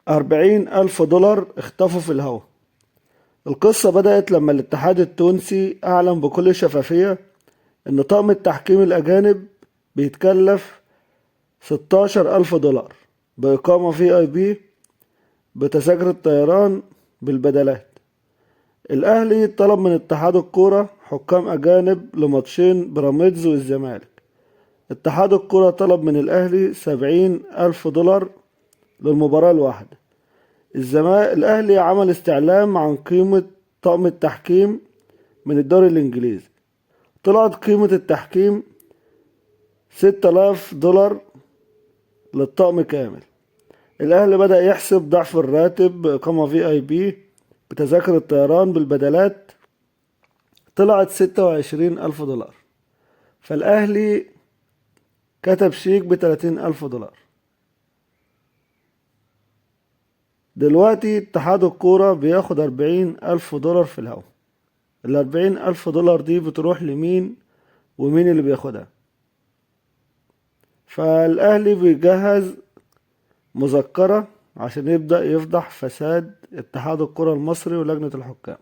40,000 دولار اختفوا في الهواء. القصة بدأت لما الاتحاد التونسي أعلن بكل شفافية إن طاقم التحكيم الأجانب بيتكلف 16,000 دولار بإقامة VIP، بتذاكر الطيران، بالبدلات. الأهلي طلب من اتحاد الكورة حكام أجانب لماتشين بيراميدز والزمالك. اتحاد الكورة طلب من الأهلي 70,000 دولار للمباراة الواحدة. الأهلي عمل استعلام عن قيمة طقم التحكيم من الدوري الإنجليزي. طلعت قيمة التحكيم 6000 دولار للطقم كامل. الأهلي بدأ يحسب ضعف الراتب بإقامة VIP، بتذاكر الطيران، بالبدلات. طلعت 26,000 دولار. فالأهلي كتب شيك ب30,000 دولار. دلوقتي اتحاد الكورة بياخد 40,000 دولار في الهوا. ال40,000 دولار دي بتروح لمين ومين اللي بياخدها؟ فالأهلي بيجهز مذكرة عشان يبدأ يفضح فساد اتحاد الكرة المصري ولجنة الحكام.